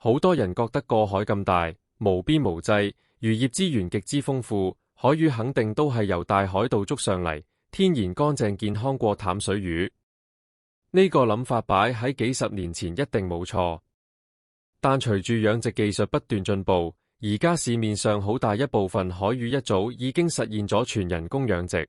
好多人覺得個海咁大，無邊無際，漁業資源極之豐富，海魚肯定都係由大海度捉上嚟，天然乾淨健康過淡水魚。呢個諗法擺喺幾十年前一定冇錯，但隨住養殖技術不斷進步，而家市面上好大一部分海魚一早已經實現咗全人工養殖。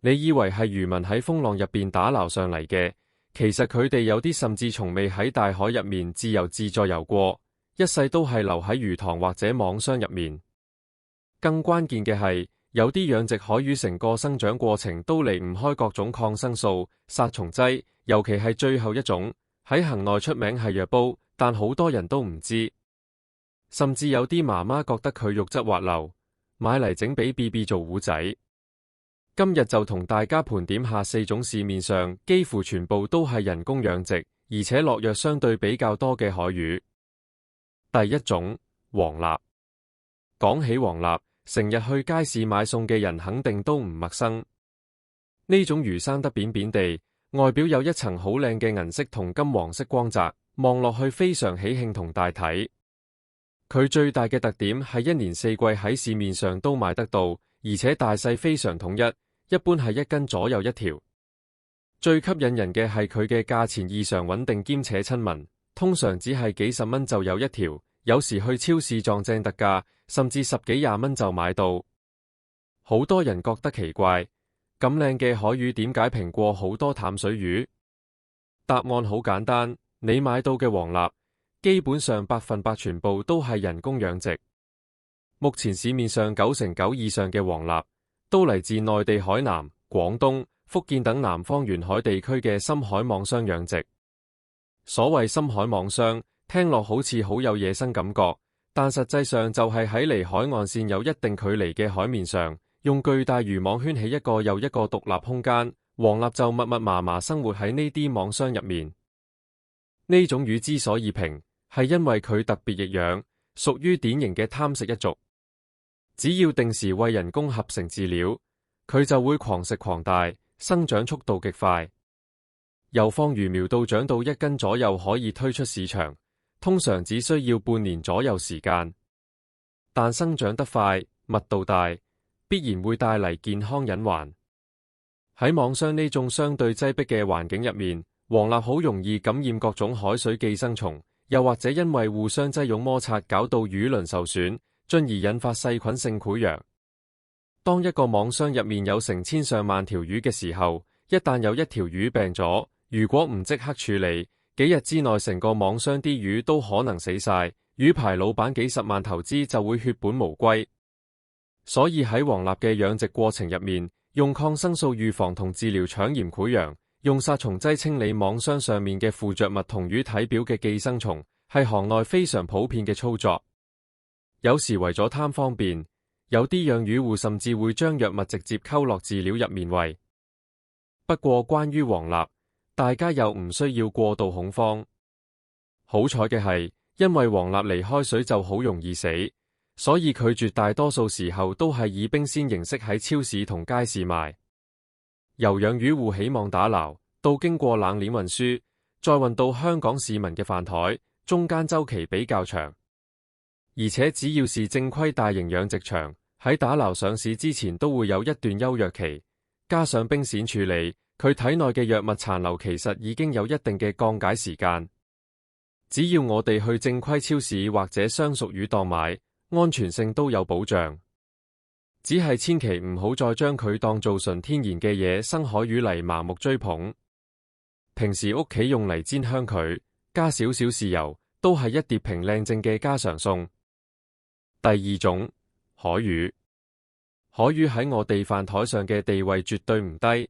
你以為係漁民喺風浪入邊打撈上嚟嘅，其實佢哋有啲甚至從未喺大海入面自由自在游過，一世都係留喺魚塘或者網箱入面。更關鍵嘅係，有啲養殖海魚成個生長過程都離唔開各種抗生素、殺蟲劑，尤其係最後一種，喺行內出名係藥煲，但好多人都唔知。甚至有啲媽媽覺得佢肉質滑溜，買嚟整俾 BB 做糊仔。今日就同大家盤點下4種市面上幾乎全部都係人工養殖，而且落藥相對比較多嘅海魚。第一種，黃鱲。講起黃鱲，成日去街市買餸嘅人肯定都唔陌生。呢種魚生得扁扁地，外表有一層好靚嘅銀色同金黃色光澤，望落去非常喜慶同大體。佢最大嘅特點係一年四季喺市面上都買得到，而且大細非常統一，一般係1斤左右一條。最吸引人嘅係佢嘅價錢異常穩定兼且親民，通常只係幾十蚊就有一條，有時去超市撞正特價，甚至10幾20蚊就買到。好多人覺得奇怪，咁靚嘅海魚點解平過好多淡水魚？答案好簡單，你買到嘅黃鱲基本上100%全部都係人工養殖。目前市面上99%以上嘅黃鱲都嚟自內地海南、廣東、福建等南方沿海地區嘅深海網箱養殖。所謂深海網箱，聽落好似好有野生感覺，但實際上就係喺離海岸線有一定距離嘅海面上，用巨大漁網圈起一個又一個獨立空間，黃鱲就密密麻麻生活喺呢啲網箱入面。呢種魚之所以平，係因為佢特別易養，屬於典型嘅貪食一族。只要定時餵人工合成飼料，佢就會狂食狂大，生長速度極快。由放魚苗到長到1斤左右可以推出市場，通常只需要半年左右時間。但生長得快、密度大，必然會帶嚟健康隱患。喺網箱呢種相對擠迫嘅環境入面，黃鱲好容易感染各種海水寄生蟲，又或者因為互相擠擁摩擦搞到魚鱗受損，進而引發細菌性潰瘍。當一個網箱入面有成千上萬條魚嘅時候，一旦有一條魚病咗，如果唔即刻處理，幾日之內成個網箱啲魚都可能死晒，魚排老闆幾十萬投資就會血本無歸。所以喺黃鱲嘅養殖過程入面，用抗生素預防同治療腸炎潰瘍，用殺蟲劑清理網箱上面嘅附着物同魚體表嘅寄生蟲，係行內非常普遍嘅操作。有時為咗貪方便，有啲養魚戶甚至會將藥物直接溝落飼料入面餵。不過關於黃鱲，大家又唔需要過度恐慌。好彩嘅係，因為黃鱲離開水就好容易死，所以佢絕大多數時候都係以冰鮮形式喺超市同街市賣。由養魚戶起網打撈，到經過冷鏈運輸，再運到香港市民嘅飯台，中間週期比較長。而且只要是正規大型養殖場，喺打撈上市之前都會有一段休藥期，加上冰鮮處理，佢體內嘅藥物殘留其實已經有一定嘅降解時間。只要我哋去正規超市或者相熟魚檔買，安全性都有保障。只係千祈唔好再將佢當做純天然嘅野生海魚嚟盲目追捧。平時屋企用嚟煎香佢，加少少豉油，都係一碟平靚正嘅家常餸。第二種，海魚。海魚喺我哋飯台上嘅地位絕對唔低，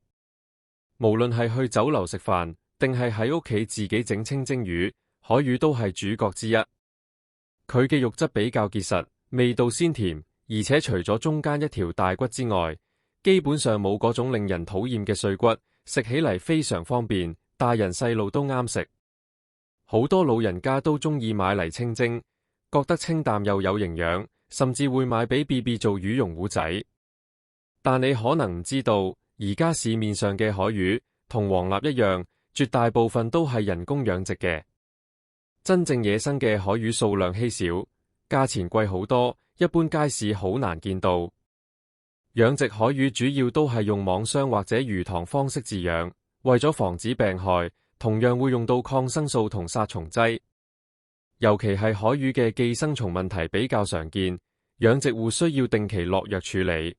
無論係去酒樓食飯，定係喺屋企自己整清蒸魚，海魚都係主角之一。佢嘅肉質比較結實，味道鮮甜，而且除咗中間一條大骨之外，基本上冇嗰種令人討厭嘅碎骨，食起嚟非常方便，大人細路都啱食。好多老人家都中意買嚟清蒸，覺得清淡又有營養，甚至會買俾 BB 做魚蓉糊仔。但你可能唔知道，而家市面上嘅海魚同黃鱲一樣，絕大部分都係人工養殖嘅。真正野生嘅海魚數量稀少，價錢貴好多，一般街市好難見到。養殖海魚主要都係用網箱或者魚塘方式飼養，為咗防止病害，同樣會用到抗生素同殺蟲劑。尤其係海魚嘅寄生蟲問題比較常見，養殖戶需要定期落藥處理。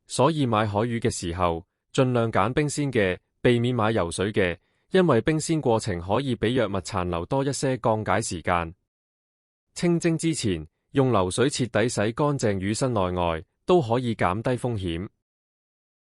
所以買海魚嘅時候，盡量揀冰鮮嘅，避免買游水嘅，因為冰鮮過程可以比藥物殘留多一些降解時間。清蒸之前，用流水徹底洗乾淨魚身內外，都可以減低風險。